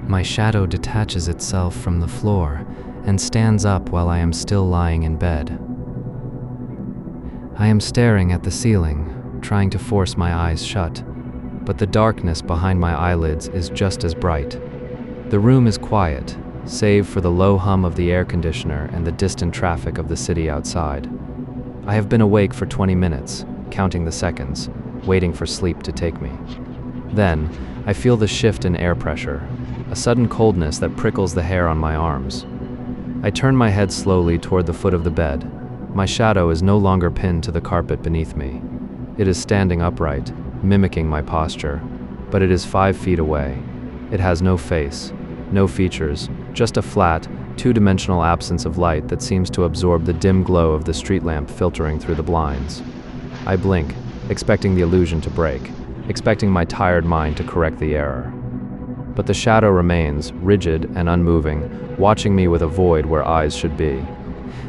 My shadow detaches itself from the floor and stands up while I am still lying in bed. I am staring at the ceiling, trying to force my eyes shut, but the darkness behind my eyelids is just as bright. The room is quiet, save for the low hum of the air conditioner and the distant traffic of the city outside. I have been awake for 20 minutes, counting the seconds, waiting for sleep to take me. Then, I feel the shift in air pressure, a sudden coldness that prickles the hair on my arms. I turn my head slowly toward the foot of the bed. My shadow is no longer pinned to the carpet beneath me. It is standing upright, mimicking my posture, but it is 5 feet away. It has no face, no features, just a flat, two-dimensional absence of light that seems to absorb the dim glow of the street lamp filtering through the blinds. I blink, expecting the illusion to break, expecting my tired mind to correct the error. But the shadow remains, rigid and unmoving, watching me with a void where eyes should be.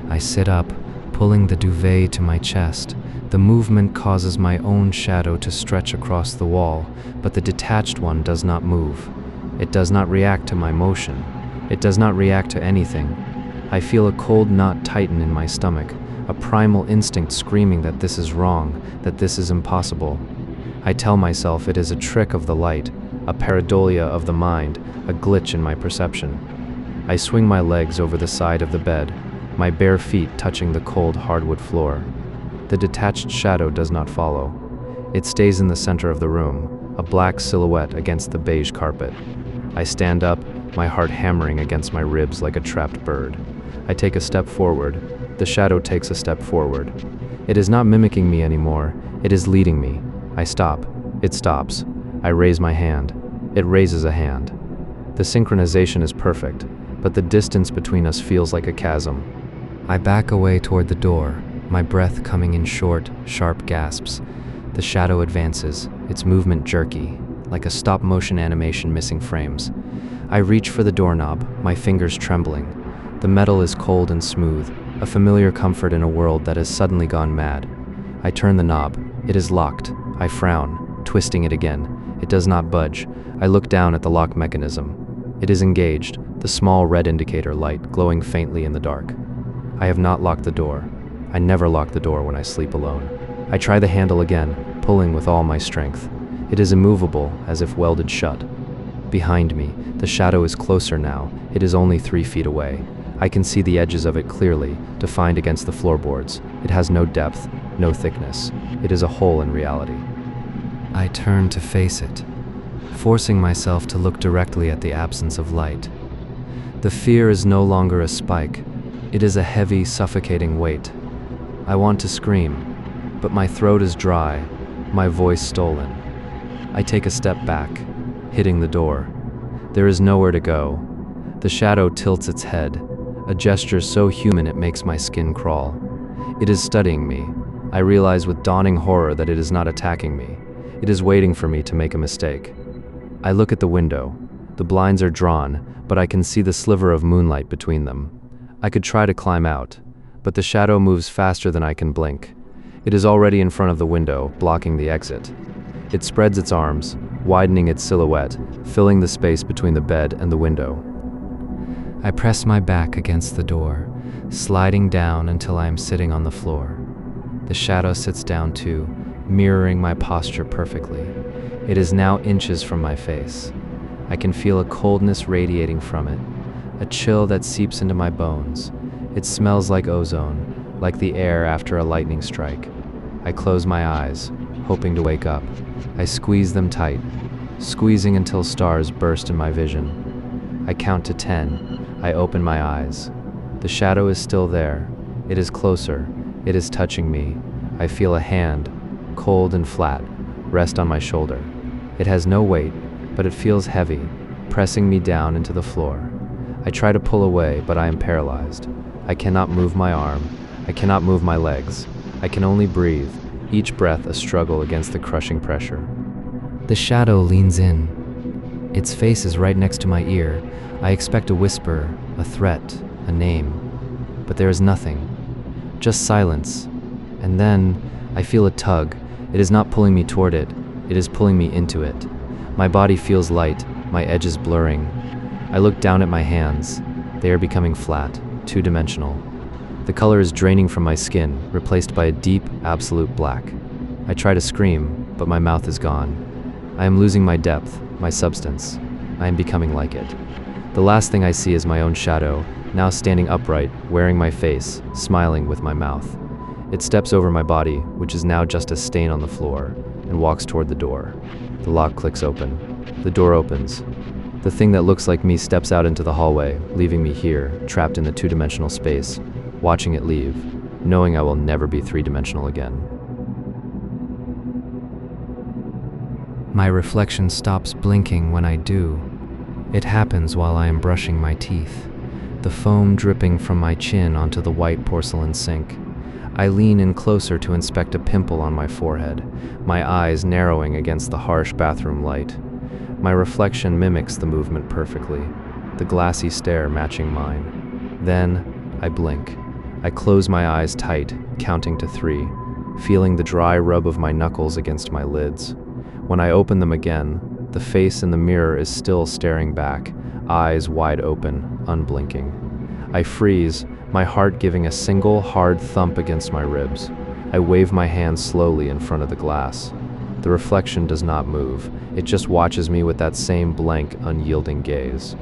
I sit up, pulling the duvet to my chest. The movement causes my own shadow to stretch across the wall, but the detached one does not move. It does not react to my motion. It does not react to anything. I feel a cold knot tighten in my stomach, a primal instinct screaming that this is wrong, that this is impossible. I tell myself it is a trick of the light, a pareidolia of the mind, a glitch in my perception. I swing my legs over the side of the bed, my bare feet touching the cold hardwood floor. The detached shadow does not follow. It stays in the center of the room, a black silhouette against the beige carpet. I stand up, my heart hammering against my ribs like a trapped bird. I take a step forward. The shadow takes a step forward. It is not mimicking me anymore. It is leading me. I stop. It stops. I raise my hand. It raises a hand. The synchronization is perfect, but the distance between us feels like a chasm. I back away toward the door, my breath coming in short, sharp gasps. The shadow advances, its movement jerky, like a stop-motion animation missing frames. I reach for the doorknob, my fingers trembling. The metal is cold and smooth, a familiar comfort in a world that has suddenly gone mad. I turn the knob. It is locked. I frown, twisting it again. It does not budge. I look down at the lock mechanism. It is engaged, the small red indicator light glowing faintly in the dark. I have not locked the door. I never lock the door when I sleep alone. I try the handle again, pulling with all my strength. It is immovable, as if welded shut. Behind me, the shadow is closer now. It is only 3 feet away. I can see the edges of it clearly, defined against the floorboards. It has no depth, no thickness. It is a hole in reality. I turn to face it, forcing myself to look directly at the absence of light. The fear is no longer a spike. It is a heavy, suffocating weight. I want to scream, but my throat is dry, my voice stolen. I take a step back, hitting the door. There is nowhere to go. The shadow tilts its head, a gesture so human it makes my skin crawl. It is studying me. I realize with dawning horror that it is not attacking me. It is waiting for me to make a mistake. I look at the window. The blinds are drawn, but I can see the sliver of moonlight between them. I could try to climb out, but the shadow moves faster than I can blink. It is already in front of the window, blocking the exit. It spreads its arms, widening its silhouette, filling the space between the bed and the window. I press my back against the door, sliding down until I am sitting on the floor. The shadow sits down too, mirroring my posture perfectly. It is now inches from my face. I can feel a coldness radiating from it, a chill that seeps into my bones. It smells like ozone, like the air after a lightning strike. I close my eyes, hoping to wake up. I squeeze them tight, squeezing until stars burst in my vision. I count to 10. I open my eyes. The shadow is still there. It is closer. It is touching me. I feel a hand, cold and flat, rest on my shoulder. It has no weight, but it feels heavy, pressing me down into the floor. I try to pull away, but I am paralyzed. I cannot move my arm. I cannot move my legs. I can only breathe, each breath a struggle against the crushing pressure. The shadow leans in. Its face is right next to my ear. I expect a whisper, a threat, a name. But there is nothing. Just silence. And then I feel a tug. It is not pulling me toward it. It is pulling me into it. My body feels light, my edges blurring. I look down at my hands. They are becoming flat, two-dimensional. The color is draining from my skin, replaced by a deep, absolute black. I try to scream, but my mouth is gone. I am losing my depth, my substance. I am becoming like it. The last thing I see is my own shadow, now standing upright, wearing my face, smiling with my mouth. It steps over my body, which is now just a stain on the floor, and walks toward the door. The lock clicks open. The door opens. The thing that looks like me steps out into the hallway, leaving me here, trapped in the two-dimensional space, watching it leave, knowing I will never be three-dimensional again. My reflection stops blinking when I do. It happens while I am brushing my teeth, the foam dripping from my chin onto the white porcelain sink. I lean in closer to inspect a pimple on my forehead, my eyes narrowing against the harsh bathroom light. My reflection mimics the movement perfectly, the glassy stare matching mine. Then, I blink. I close my eyes tight, counting to 3, feeling the dry rub of my knuckles against my lids. When I open them again, the face in the mirror is still staring back, eyes wide open, unblinking. I freeze, my heart giving a single hard thump against my ribs. I wave my hand slowly in front of the glass. The reflection does not move. It just watches me with that same blank, unyielding gaze.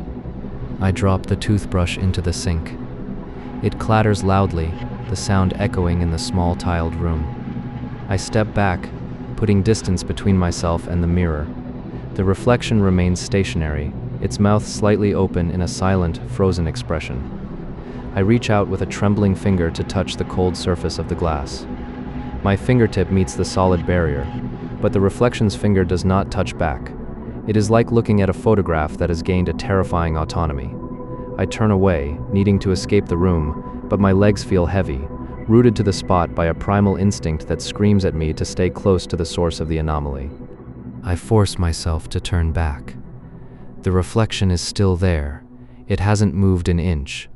I drop the toothbrush into the sink. It clatters loudly, the sound echoing in the small tiled room. I step back, putting distance between myself and the mirror. The reflection remains stationary, its mouth slightly open in a silent, frozen expression. I reach out with a trembling finger to touch the cold surface of the glass. My fingertip meets the solid barrier, but the reflection's finger does not touch back. It is like looking at a photograph that has gained a terrifying autonomy. I turn away, needing to escape the room, but my legs feel heavy, rooted to the spot by a primal instinct that screams at me to stay close to the source of the anomaly. I force myself to turn back. The reflection is still there. It hasn't moved an inch.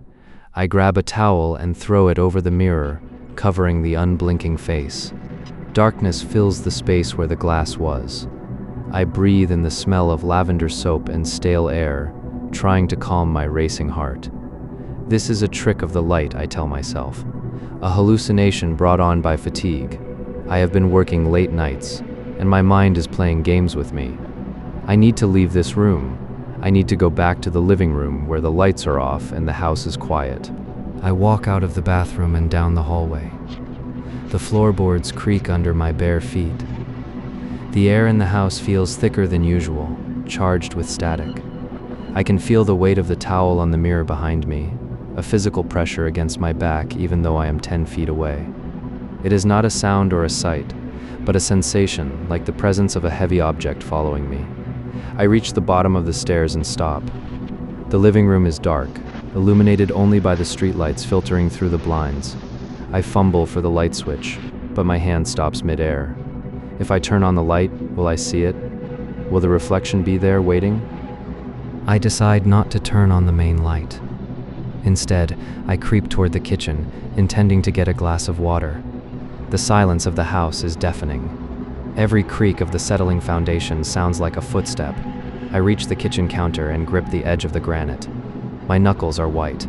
I grab a towel and throw it over the mirror, covering the unblinking face. Darkness fills the space where the glass was. I breathe in the smell of lavender soap and stale air, trying to calm my racing heart. This is a trick of the light, I tell myself. A hallucination brought on by fatigue. I have been working late nights, and my mind is playing games with me. I need to leave this room. I need to go back to the living room where the lights are off and the house is quiet. I walk out of the bathroom and down the hallway. The floorboards creak under my bare feet. The air in the house feels thicker than usual, charged with static. I can feel the weight of the towel on the mirror behind me, a physical pressure against my back even though I am 10 feet away. It is not a sound or a sight, but a sensation, like the presence of a heavy object following me. I reach the bottom of the stairs and stop. The living room is dark, illuminated only by the streetlights filtering through the blinds. I fumble for the light switch, but my hand stops mid-air. If I turn on the light, will I see it? Will the reflection be there waiting? I decide not to turn on the main light. Instead, I creep toward the kitchen, intending to get a glass of water. The silence of the house is deafening. Every creak of the settling foundation sounds like a footstep. I reach the kitchen counter and grip the edge of the granite. My knuckles are white.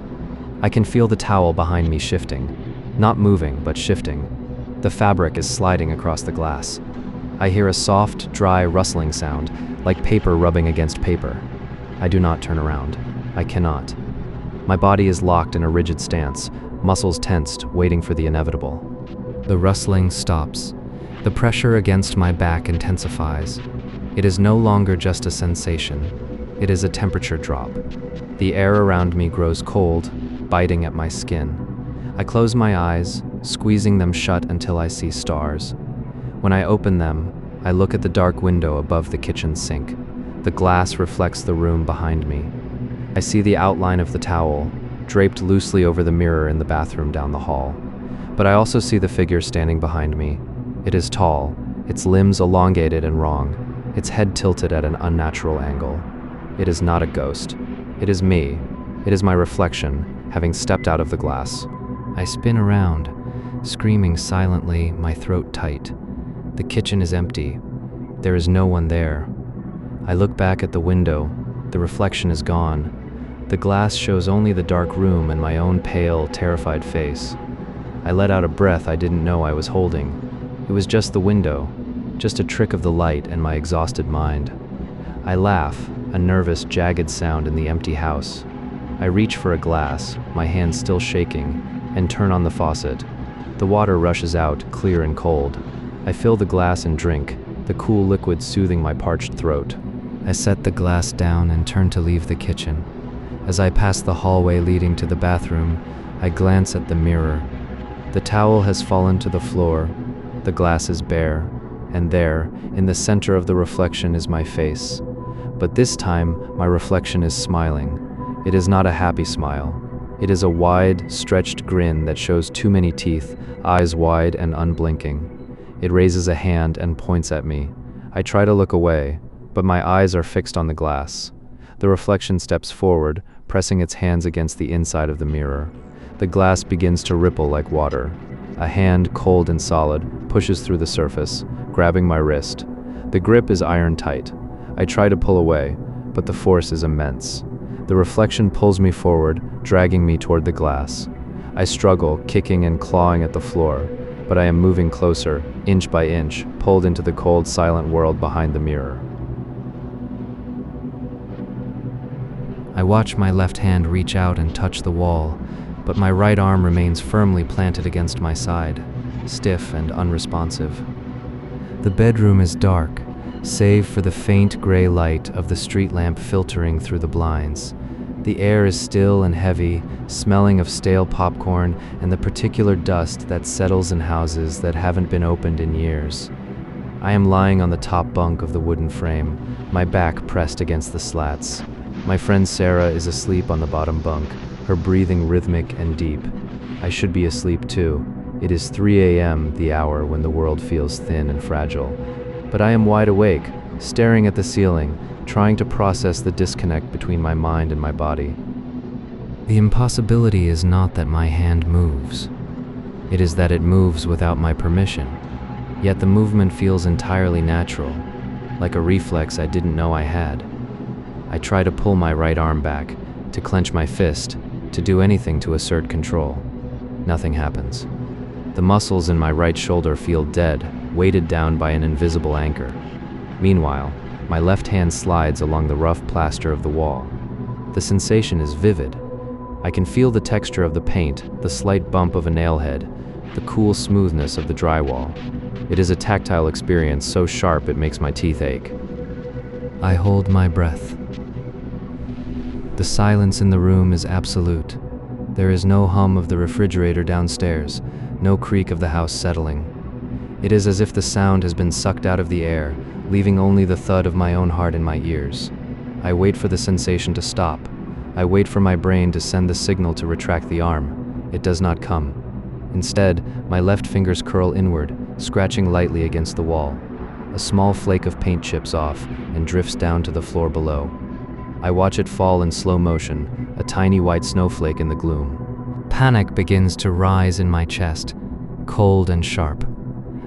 I can feel the towel behind me shifting. Not moving, but shifting. The fabric is sliding across the glass. I hear a soft, dry, rustling sound, like paper rubbing against paper. I do not turn around. I cannot. My body is locked in a rigid stance, muscles tensed, waiting for the inevitable. The rustling stops. The pressure against my back intensifies. It is no longer just a sensation. It is a temperature drop. The air around me grows cold, biting at my skin. I close my eyes, squeezing them shut until I see stars. When I open them, I look at the dark window above the kitchen sink. The glass reflects the room behind me. I see the outline of the towel, draped loosely over the mirror in the bathroom down the hall. But I also see the figure standing behind me. It is tall, its limbs elongated and wrong, its head tilted at an unnatural angle. It is not a ghost. It is me. It is my reflection, having stepped out of the glass. I spin around, screaming silently, my throat tight. The kitchen is empty. There is no one there. I look back at the window. The reflection is gone. The glass shows only the dark room and my own pale, terrified face. I let out a breath I didn't know I was holding. It was just the window, just a trick of the light and my exhausted mind. I laugh, a nervous, jagged sound in the empty house. I reach for a glass, my hand still shaking, and turn on the faucet. The water rushes out, clear and cold. I fill the glass and drink, the cool liquid soothing my parched throat. I set the glass down and turn to leave the kitchen. As I pass the hallway leading to the bathroom, I glance at the mirror. The towel has fallen to the floor, the glass is bare, and there, in the center of the reflection, is my face. But this time, my reflection is smiling. It is not a happy smile. It is a wide, stretched grin that shows too many teeth, eyes wide and unblinking. It raises a hand and points at me. I try to look away, but my eyes are fixed on the glass. The reflection steps forward, pressing its hands against the inside of the mirror. The glass begins to ripple like water. A hand, cold and solid, pushes through the surface, grabbing my wrist. The grip is iron tight. I try to pull away, but the force is immense. The reflection pulls me forward, dragging me toward the glass. I struggle, kicking and clawing at the floor, but I am moving closer, inch by inch, pulled into the cold, silent world behind the mirror. I watch my left hand reach out and touch the wall, but my right arm remains firmly planted against my side, stiff and unresponsive. The bedroom is dark, save for the faint gray light of the street lamp filtering through the blinds. The air is still and heavy, smelling of stale popcorn and the particular dust that settles in houses that haven't been opened in years. I am lying on the top bunk of the wooden frame, my back pressed against the slats. My friend Sarah is asleep on the bottom bunk, her breathing rhythmic and deep. I should be asleep too. It is 3 a.m., the hour when the world feels thin and fragile. But I am wide awake, staring at the ceiling, trying to process the disconnect between my mind and my body. The impossibility is not that my hand moves. It is that it moves without my permission. Yet the movement feels entirely natural, like a reflex I didn't know I had. I try to pull my right arm back, to clench my fist, to do anything to assert control. Nothing happens. The muscles in my right shoulder feel dead, weighted down by an invisible anchor. Meanwhile, my left hand slides along the rough plaster of the wall. The sensation is vivid. I can feel the texture of the paint, the slight bump of a nail head, the cool smoothness of the drywall. It is a tactile experience so sharp it makes my teeth ache. I hold my breath. The silence in the room is absolute. There is no hum of the refrigerator downstairs, no creak of the house settling. It is as if the sound has been sucked out of the air, leaving only the thud of my own heart in my ears. I wait for the sensation to stop. I wait for my brain to send the signal to retract the arm. It does not come. Instead, my left fingers curl inward, scratching lightly against the wall. A small flake of paint chips off and drifts down to the floor below. I watch it fall in slow motion, a tiny white snowflake in the gloom. Panic begins to rise in my chest, cold and sharp.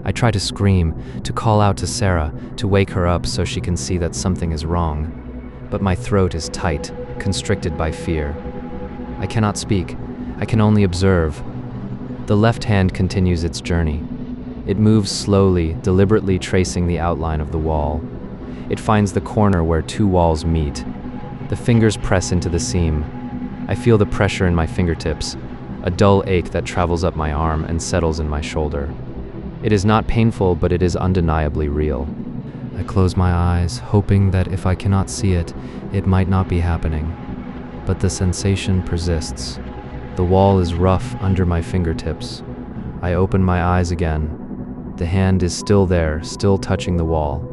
I try to scream, to call out to Sarah, to wake her up so she can see that something is wrong. But my throat is tight, constricted by fear. I cannot speak. I can only observe. The left hand continues its journey. It moves slowly, deliberately tracing the outline of the wall. It finds the corner where two walls meet. The fingers press into the seam. I feel the pressure in my fingertips, a dull ache that travels up my arm and settles in my shoulder. It is not painful, but it is undeniably real. I close my eyes, hoping that if I cannot see it, it might not be happening. But the sensation persists. The wall is rough under my fingertips. I open my eyes again. The hand is still there, still touching the wall.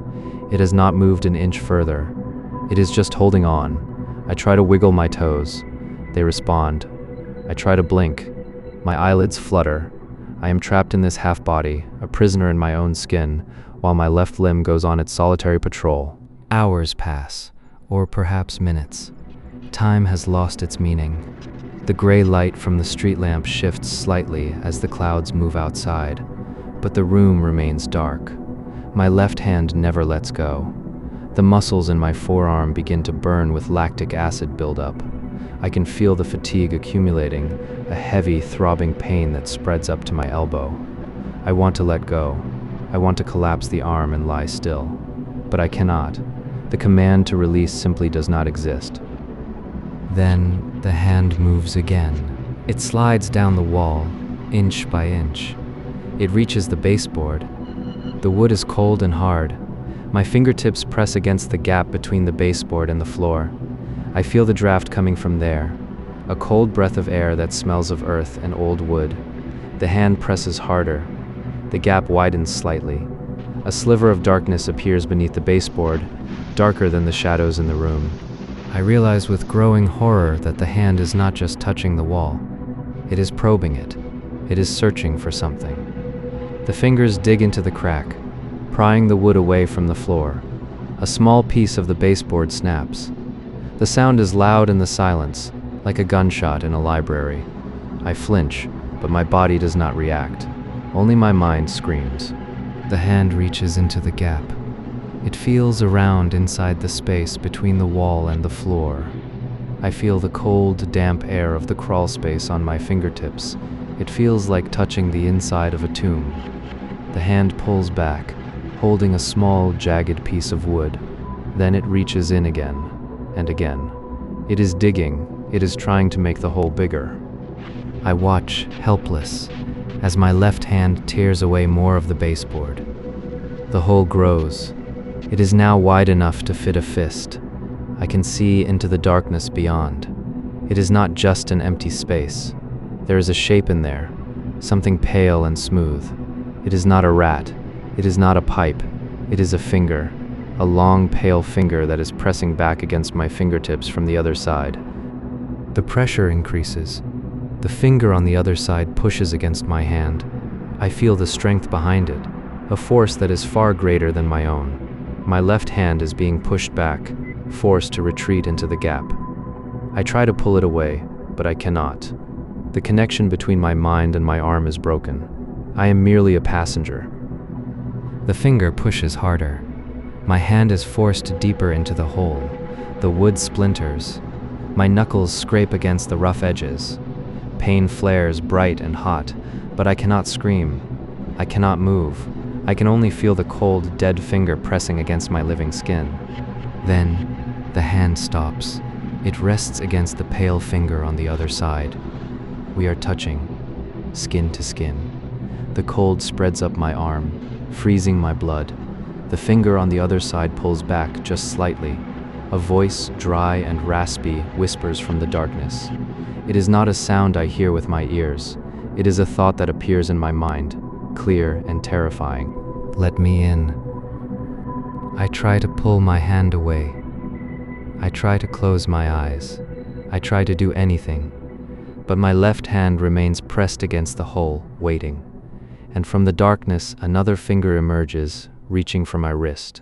It has not moved an inch further. It is just holding on. I try to wiggle my toes. They respond. I try to blink. My eyelids flutter. I am trapped in this half-body, a prisoner in my own skin, while my left limb goes on its solitary patrol. Hours pass, or perhaps minutes. Time has lost its meaning. The gray light from the street lamp shifts slightly as the clouds move outside, but the room remains dark. My left hand never lets go. The muscles in my forearm begin to burn with lactic acid buildup. I can feel the fatigue accumulating, a heavy, throbbing pain that spreads up to my elbow. I want to let go. I want to collapse the arm and lie still. But I cannot. The command to release simply does not exist. Then the hand moves again. It slides down the wall, inch by inch. It reaches the baseboard. The wood is cold and hard. My fingertips press against the gap between the baseboard and the floor. I feel the draft coming from there, a cold breath of air that smells of earth and old wood. The hand presses harder. The gap widens slightly. A sliver of darkness appears beneath the baseboard, darker than the shadows in the room. I realize with growing horror that the hand is not just touching the wall. It is probing it. It is searching for something. The fingers dig into the crack, prying the wood away from the floor. A small piece of the baseboard snaps. The sound is loud in the silence, like a gunshot in a library. I flinch, but my body does not react. Only my mind screams. The hand reaches into the gap. It feels around inside the space between the wall and the floor. I feel the cold, damp air of the crawl space on my fingertips. It feels like touching the inside of a tomb. The hand pulls back, holding a small, jagged piece of wood. Then it reaches in again. And again. It is digging. It is trying to make the hole bigger. I watch, helpless, as my left hand tears away more of the baseboard. The hole grows. It is now wide enough to fit a fist. I can see into the darkness beyond. It is not just an empty space. There is a shape in there, something pale and smooth. It is not a rat. It is not a pipe. It is a finger. A long, pale finger that is pressing back against my fingertips from the other side. The pressure increases. The finger on the other side pushes against my hand. I feel the strength behind it, a force that is far greater than my own. My left hand is being pushed back, forced to retreat into the gap. I try to pull it away, but I cannot. The connection between my mind and my arm is broken. I am merely a passenger. The finger pushes harder. My hand is forced deeper into the hole. The wood splinters. My knuckles scrape against the rough edges. Pain flares bright and hot, but I cannot scream. I cannot move. I can only feel the cold, dead finger pressing against my living skin. Then, the hand stops. It rests against the pale finger on the other side. We are touching, skin to skin. The cold spreads up my arm, freezing my blood. The finger on the other side pulls back just slightly. A voice, dry and raspy, whispers from the darkness. It is not a sound I hear with my ears. It is a thought that appears in my mind, clear and terrifying. Let me in. I try to pull my hand away. I try to close my eyes. I try to do anything. But my left hand remains pressed against the hole, waiting. And from the darkness, another finger emerges, reaching for my wrist.